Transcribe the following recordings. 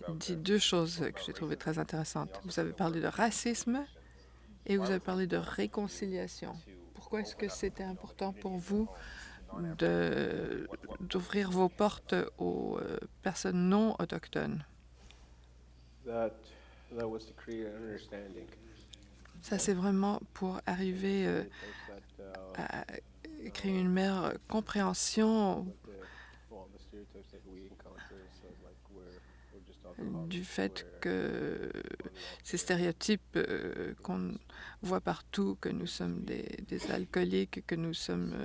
avez dit deux choses que j'ai trouvées très intéressantes. Vous avez parlé de racisme et vous avez parlé de réconciliation. Pourquoi est-ce que c'était important pour vous d'ouvrir vos portes aux personnes non autochtones? That was to create an understanding. Ça, c'est vraiment pour arriver Many things that à créer une meilleure compréhension like the stereotypes that we encounter. So like we're just du alcoholics, fait we're que ces unwelcome. stéréotypes qu'on voit partout, que nous sommes des alcooliques, que nous sommes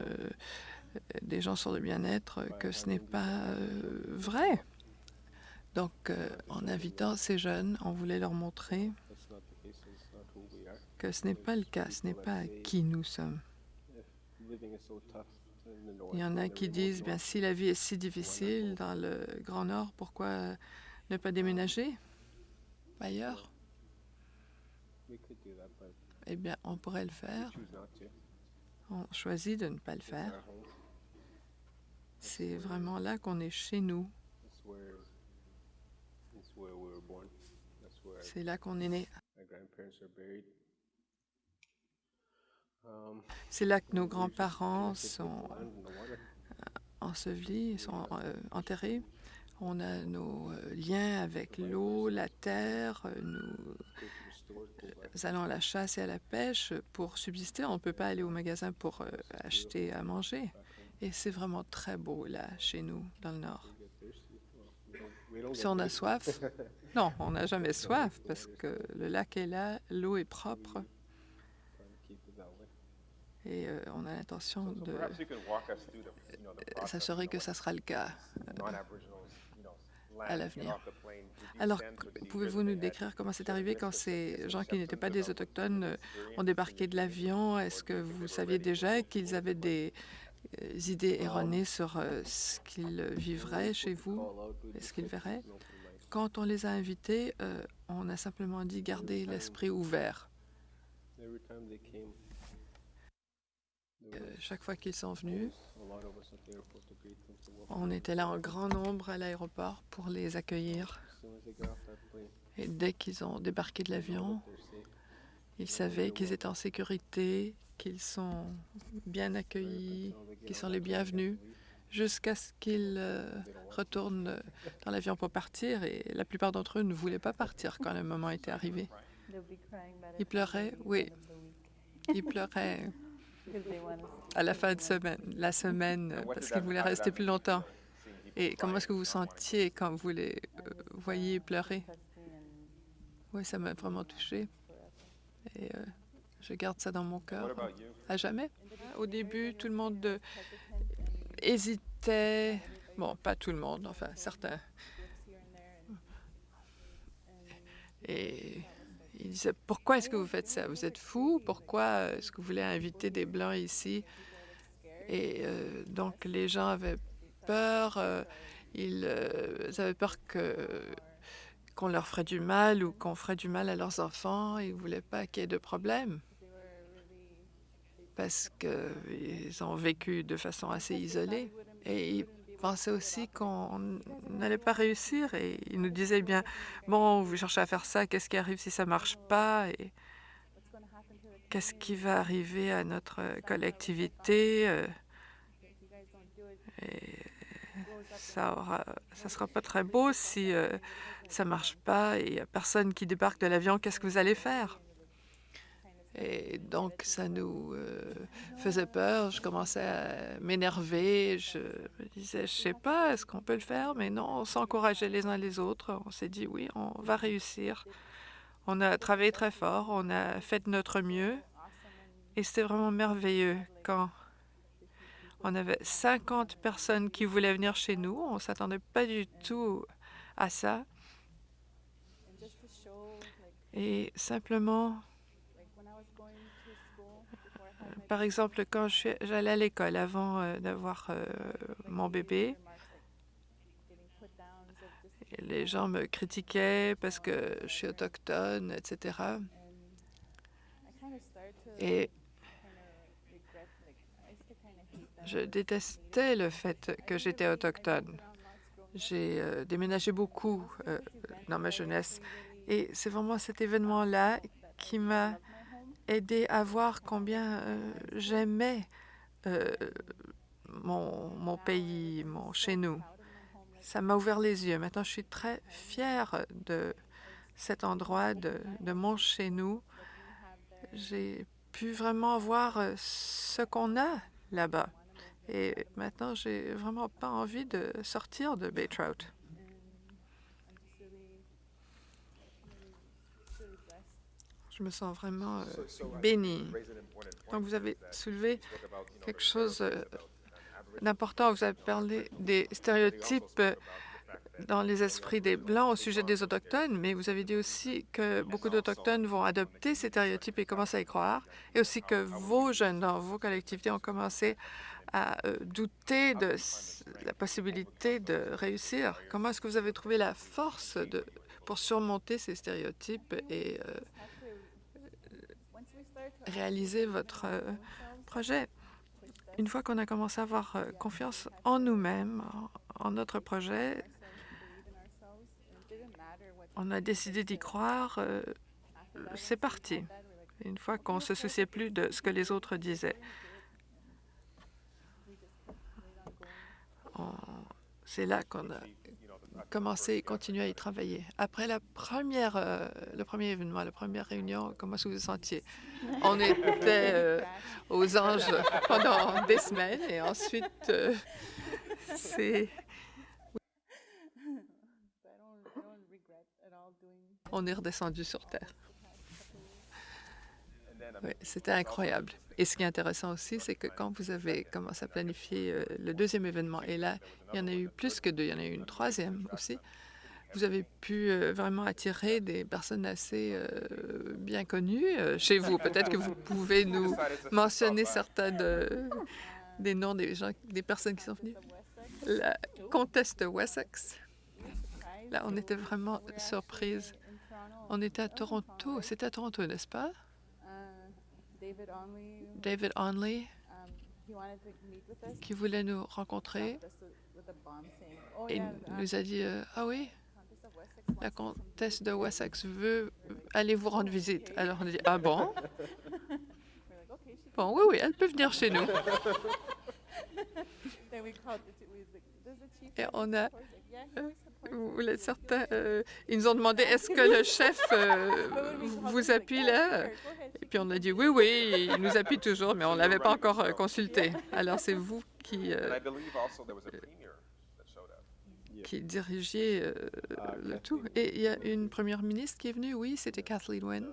des gens sur le bien-être, que ce n'est pas vrai. Donc, en invitant ces jeunes, on voulait leur montrer That's not the case. It's not who we are. que ce n'est Like pas le cas, ce people n'est that pas say qui nous sommes. if living is so tough in the Il north, y en a then qui we move disent, bien, north. si la vie est si Why not difficile move? dans le Grand Nord, pourquoi ne pas déménager ailleurs? We could do that, but Eh bien, on pourrait le we faire. choose not to. On choisit de ne pas le It's faire. our home. C'est vraiment là qu'on est chez nous. That's where we were born. That's where C'est là qu'on est né. our grandparents are buried. C'est là que And nos we're just grands-parents connected with sont the land and the water. ensevelis, sont enterrés. On a nos liens avec l'eau, la terre. Nous Go to the stores, go back allons à la chasse et à la pêche pour subsister. On ne peut pas aller au magasin pour acheter à manger. back home. Et c'est vraiment très beau là, chez nous, dans le Nord. We get thirsty. Well, we don't Si get on a thirsty. soif, non, on n'a jamais soif parce que le lac est là, l'eau est propre Try to keep it that way. et on a l'intention de Perhaps you could walk us through the process, s'assurer que ça sera le cas non-Aboriginals, à land, get l'avenir. off the plane. Did you Alors, sense or did you pouvez-vous hear nous that they had décrire comment c'est certain arrivé quand misconceptions ces gens qui n'étaient pas des about autochtones ont experience débarqué de in your l'avion? Est-ce community, que or do you vous think they were saviez ready for déjà social qu'ils avaient life? des idées erronées sur ce qu'ils vivraient chez vous, Call out, we et just ce qu'ils focus verraient? on open life. Quand on les a invités, on a simplement dit garder l'esprit ouvert. Every time they came, there was Chaque fois qu'ils sont venus, a lot of us at the airport to greet them, to welcome on them. était là en grand nombre à l'aéroport pour les accueillir. As soon as they got off that plane, Et dès qu'ils ont débarqué de they know l'avion, that they're safe. ils savaient qu'ils étaient en sécurité, qu'ils sont bien accueillis, Until they get qu'ils on sont that les plane and bienvenus, leave. jusqu'à ce qu'ils They don't want to. retournent dans l'avion pour partir. Et la plupart d'entre eux ne voulaient pas partir quand le moment était arrivé. Ils pleuraient, oui, ils pleuraient à la fin de semaine, la semaine, And what parce did qu'ils that, voulaient how did rester that plus make you longtemps. feel, seeing people Et comment crying est-ce que vous and not wanting to sentiez quand vous les voyiez pleurer? Oui, ça m'a vraiment touchée. Et je garde ça dans mon What cœur about you? à jamais. Au début, tout le monde hésitait. Bon, pas tout le monde, enfin certains. Et ils disaient, pourquoi est-ce que vous faites ça? Vous êtes fous? Pourquoi est-ce que vous voulez inviter des Blancs ici? Et donc les gens avaient peur. Ils avaient peur qu'on leur ferait du mal ou qu'on ferait du mal à leurs enfants. Ils ne voulaient pas qu'il y ait de problème parce qu'ils ont vécu de façon assez isolée. Et ils pensaient aussi qu'on n'allait pas réussir. Et ils nous disaient, bien, bon, vous cherchez à faire ça, qu'est-ce qui arrive si ça ne marche pas? Et qu'est-ce qui va arriver à notre collectivité? Et ça sera pas très beau si ça marche pas et il n'y a personne qui débarque de l'avion. Qu'est-ce que vous allez faire? Et donc, ça nous faisait peur. Je commençais à m'énerver. Je me disais, je sais pas, est-ce qu'on peut le faire? Mais non, on s'encourageait les uns les autres. On s'est dit, oui, on va réussir. On a travaillé très fort. On a fait de notre mieux. Et c'était vraiment merveilleux quand on avait 50 personnes qui voulaient venir chez nous. On ne s'attendait pas du tout à ça. Et simplement, par exemple, quand j'allais à l'école avant d'avoir mon bébé, les gens me critiquaient parce que je suis autochtone, etc. Et je détestais le fait que j'étais autochtone. J'ai déménagé beaucoup dans ma jeunesse et c'est vraiment cet événement-là qui m'a aidé à voir combien j'aimais euh, mon pays, mon chez nous. Ça m'a ouvert les yeux. Maintenant, je suis très fière de cet endroit, de mon chez nous. J'ai pu vraiment voir ce qu'on a là-bas. Et maintenant, j'ai vraiment pas envie de sortir de Bay Trout. Je me sens vraiment bénie. Donc, vous avez soulevé quelque chose d'important. Vous avez parlé des stéréotypes dans les esprits des Blancs au sujet des Autochtones, mais vous avez dit aussi que beaucoup d'Autochtones vont adopter ces stéréotypes et commencer à y croire, et aussi que vos jeunes dans vos collectivités ont commencé à douter de la possibilité de réussir. Comment est-ce que vous avez trouvé la force pour surmonter ces stéréotypes et réaliser votre projet? Une fois qu'on a commencé à avoir confiance en nous-mêmes, en notre projet, on a décidé d'y croire, c'est parti. Une fois qu'on ne se souciait plus de ce que les autres disaient. C'est là qu'on a commencé et continué à y travailler. Après le premier événement, la première réunion, comment est-ce que vous vous sentiez? On était aux anges pendant des semaines et ensuite, on est redescendu sur Terre. Oui, c'était incroyable. Et ce qui est intéressant aussi, c'est que quand vous avez commencé à planifier le deuxième événement, et là, il y en a eu plus que deux, il y en a eu une troisième aussi, vous avez pu vraiment attirer des personnes assez bien connues chez vous. Peut-être que vous pouvez nous mentionner certains des noms des personnes qui sont venues. La comtesse de Wessex. Là, on était vraiment surprise. On était à Toronto. C'était à Toronto, n'est-ce pas? David Onley, qui voulait nous rencontrer et nous a dit ah oui, la comtesse de Wessex veut aller vous rendre visite. Alors on a dit ah bon? Bon, oui, oui, elle peut venir chez nous. Et on a certains, ils nous ont demandé est-ce que le chef vous appuie là? Et puis on a dit oui, oui, il nous appuie toujours, mais on ne l'avait pas encore consulté. Alors c'est vous qui dirigiez le tout. Et il y a une première ministre qui est venue, oui, c'était Kathleen Wynne.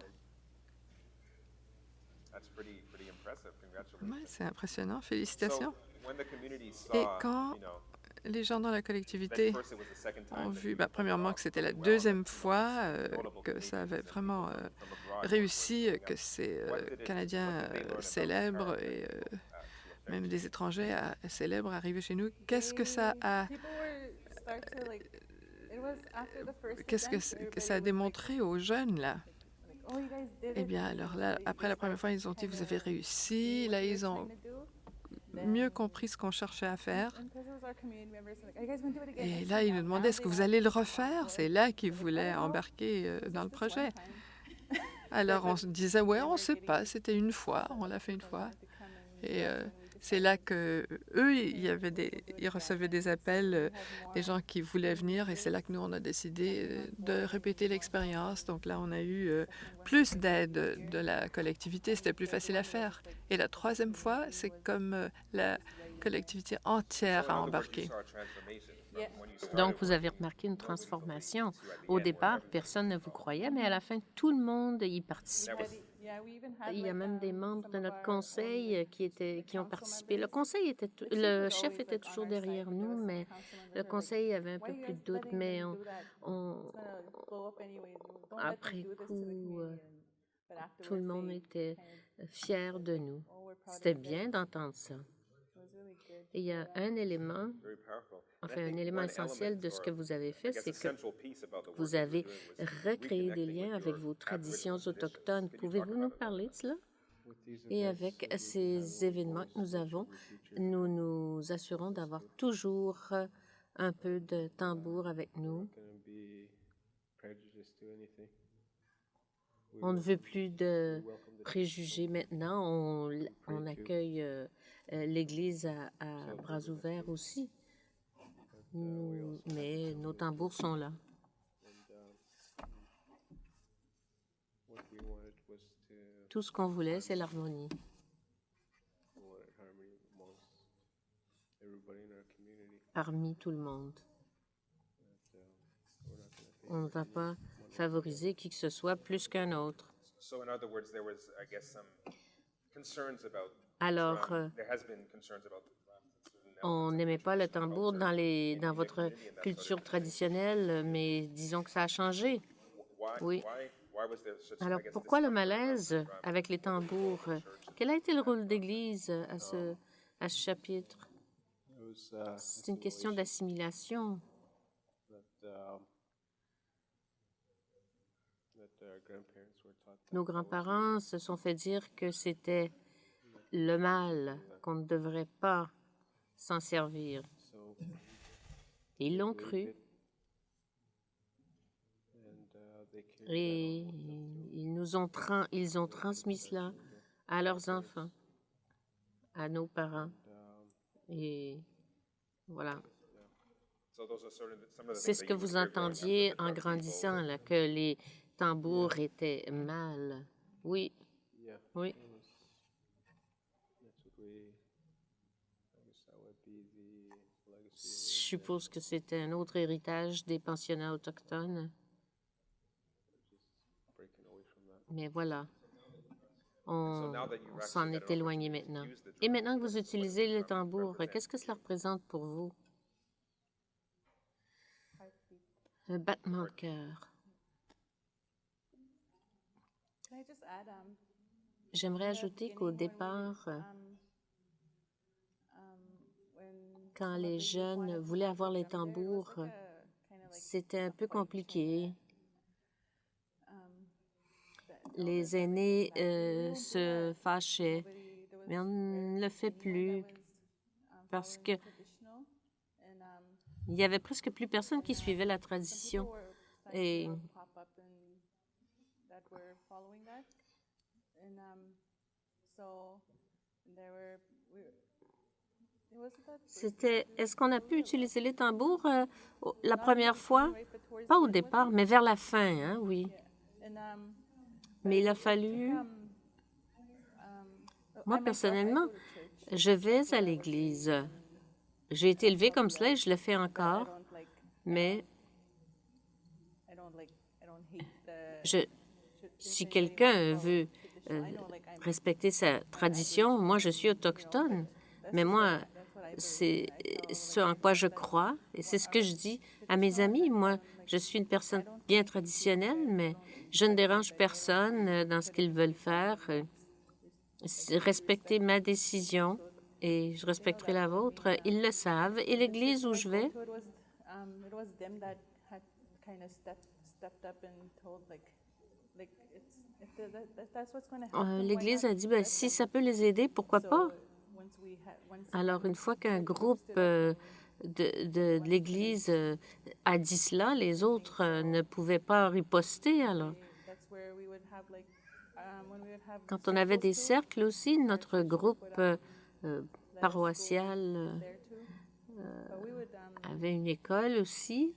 Oui, c'est impressionnant, félicitations. Et quand les gens dans la collectivité ont vu, premièrement, que c'était la deuxième fois que ça avait vraiment réussi, que ces Canadiens célèbres et même des étrangers célèbres arrivaient chez nous, qu'est-ce que ça a démontré aux jeunes, là? Eh bien, alors là, après la première fois, ils ont dit, vous avez réussi. Là, ils ont mieux compris ce qu'on cherchait à faire. Et là, ils nous demandaient, est-ce que vous allez le refaire? C'est là qu'ils voulaient embarquer dans le projet. Alors, on se disait, ouais, on ne sait pas, c'était une fois, on l'a fait une fois. Et c'est là que eux, ils recevaient des appels des gens qui voulaient venir, et c'est là que nous, on a décidé de répéter l'expérience. Donc là, on a eu plus d'aide de la collectivité, c'était plus facile à faire. Et la troisième fois, c'est comme la collectivité entière a embarqué. Donc, vous avez remarqué une transformation. Au départ, personne ne vous croyait, mais à la fin, tout le monde y participait. Il y a même des membres de notre conseil qui ont participé. Le chef était toujours derrière nous, mais le conseil avait un peu plus de doute. Mais après coup, tout le monde était fier de nous. C'était bien d'entendre ça. Et il y a un élément essentiel de ce que vous avez fait, c'est que vous avez recréé des liens avec vos traditions autochtones. Pouvez-vous nous parler de cela? Et avec ces événements que nous avons, nous nous assurons d'avoir toujours un peu de tambour avec nous. Gonna be prejudiced to anything. On ne veut plus de Welcome the préjugés maintenant. On accueille l'Église à bras ouverts aussi. Mais nos tambours sont là. what we wanted was to Tout ce qu'on voulait, c'est l'harmonie we wanted harmony amongst everybody in our community. parmi tout le monde. We're not gonna On ne va pas favoriser qui que ce soit plus qu'un autre. So in other words, there was, I guess, some concerns about Alors, drum. There has been concerns about the drums and certain on n'aimait pas le tambour dans votre culture traditionnelle, mais disons que ça a changé. Why, Oui. why was there such, Alors, I guess, pourquoi le discomfort around malaise the drum? avec les tambours? Quel a été le rôle d'Église à ce chapitre? It was C'est une question d'assimilation. that our grandparents were taught that Nos grands-parents se sont fait dire que c'était le mal, qu'on ne devrait pas s'en servir. so Et ils l'ont cru and they carried et ils ont transmis cela à leurs enfants, à nos parents. Et voilà. So those are sort of some of the C'est things ce that que you would vous hear growing up, entendiez that the en drums people grandissant, là, que les tambours étaient mal. Oui, yeah, oui. that's what we I guess that would be the Je legacy suppose que c'était un autre héritage des pensionnats autochtones. breaking away from that. Mais voilà, So on now that you've s'en actually est got an éloigné opportunity to maintenant. use the Et drum, maintenant que vous what does utilisez the le drum tambour, represent qu'est-ce que to cela you? représente pour vous? Un battement de cœur. J'aimerais ajouter qu'au départ, quand les jeunes voulaient avoir les tambours, c'était un peu compliqué. Les aînés se fâchaient, mais on ne le fait plus parce que il y avait presque plus personne qui suivait la tradition. Et est-ce qu'on a pu utiliser les tambours la première fois? Pas au départ, mais vers la fin, hein, oui. Mais il a fallu... Moi, personnellement, je vais à l'église. J'ai été élevée comme cela et je le fais encore, mais si quelqu'un veut respecter sa tradition, moi, je suis autochtone, mais moi, c'est ce en quoi je crois et c'est ce que je dis à mes amis. Moi, je suis une personne bien traditionnelle, mais je ne dérange personne dans ce qu'ils veulent faire. Respecter ma décision et je respecterai la vôtre. Ils le savent. Et l'église où je vais, l'église a dit, ben, si ça peut les aider, pourquoi pas? Alors, une fois qu'un groupe de l'Église a dit cela, les autres ne pouvaient pas riposter. Alors, quand on avait des cercles aussi, notre groupe paroissial avait une école aussi.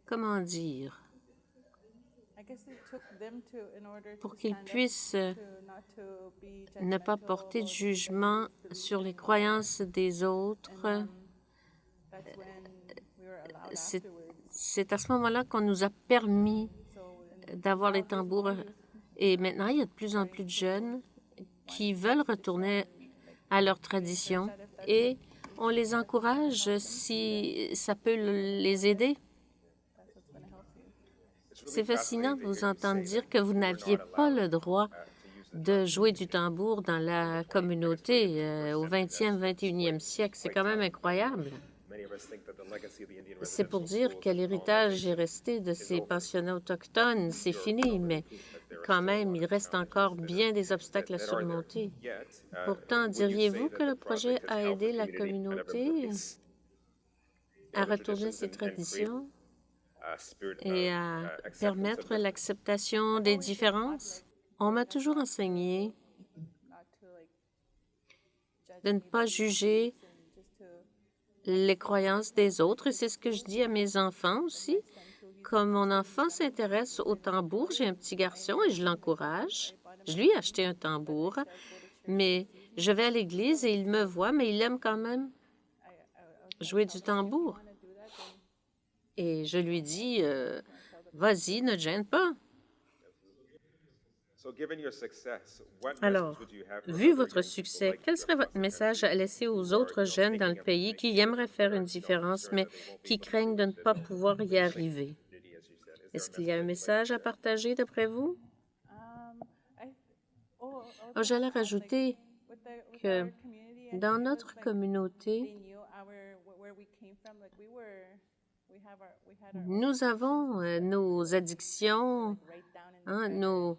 Comment dire? Pour qu'ils puissent ne pas porter de jugement sur les croyances des autres. C'est à ce moment-là qu'on nous a permis d'avoir les tambours. Et maintenant, il y a de plus en plus de jeunes qui veulent retourner à leur tradition et on les encourage si ça peut les aider. C'est fascinant de vous entendre dire que vous n'aviez pas le droit de jouer du tambour dans la communauté au 20e, 21e siècle. C'est quand même incroyable. C'est pour dire que l'héritage est resté de ces pensionnats autochtones. C'est fini, mais quand même, il reste encore bien des obstacles à surmonter. Pourtant, diriez-vous que le projet a aidé la communauté à retourner ses traditions et à permettre l'acceptation des différences? On m'a toujours enseigné de ne pas juger les croyances des autres, et c'est ce que je dis à mes enfants aussi. Comme mon enfant s'intéresse au tambour, j'ai un petit garçon et je l'encourage. Je lui ai acheté un tambour, mais je vais à l'église et il me voit, mais il aime quand même jouer du tambour. Et je lui dis, vas-y, ne te gêne pas. Alors, vu votre succès, quel serait votre message à laisser aux autres jeunes dans le pays qui aimeraient faire une différence, mais qui craignent de ne pas pouvoir y arriver? Est-ce qu'il y a un message à partager d'après vous? Oh, j'allais rajouter que dans notre communauté, nous avons nos addictions, hein,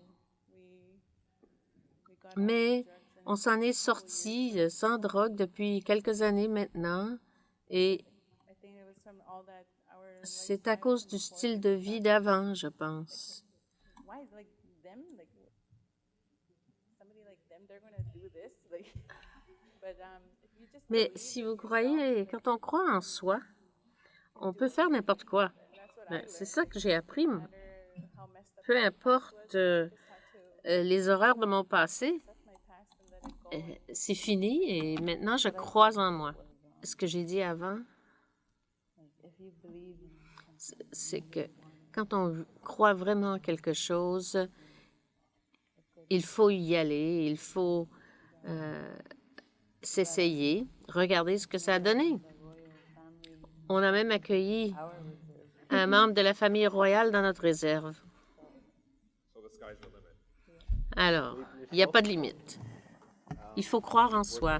mais on s'en est sorti sans drogue depuis quelques années maintenant et c'est à cause du style de vie d'avant, je pense. Mais si vous croyez, quand on croit en soi, on peut faire n'importe quoi. C'est ça que j'ai appris. Peu importe les horreurs de mon passé, c'est fini et maintenant je crois en moi. Ce que j'ai dit avant, c'est que quand on croit vraiment en quelque chose, il faut y aller, il faut s'essayer, regarder ce que ça a donné. On a même accueilli un membre de la famille royale dans notre réserve. Alors, il n'y a pas de limite. Il faut croire en soi.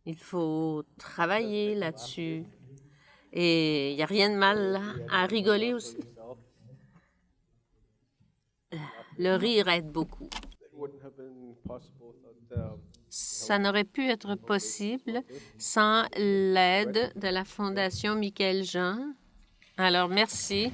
Il faut travailler là-dessus. Et il n'y a rien de mal à rigoler aussi. Le rire aide beaucoup. Ça n'aurait pu être possible sans l'aide de la Fondation Michael Jean. Alors, merci.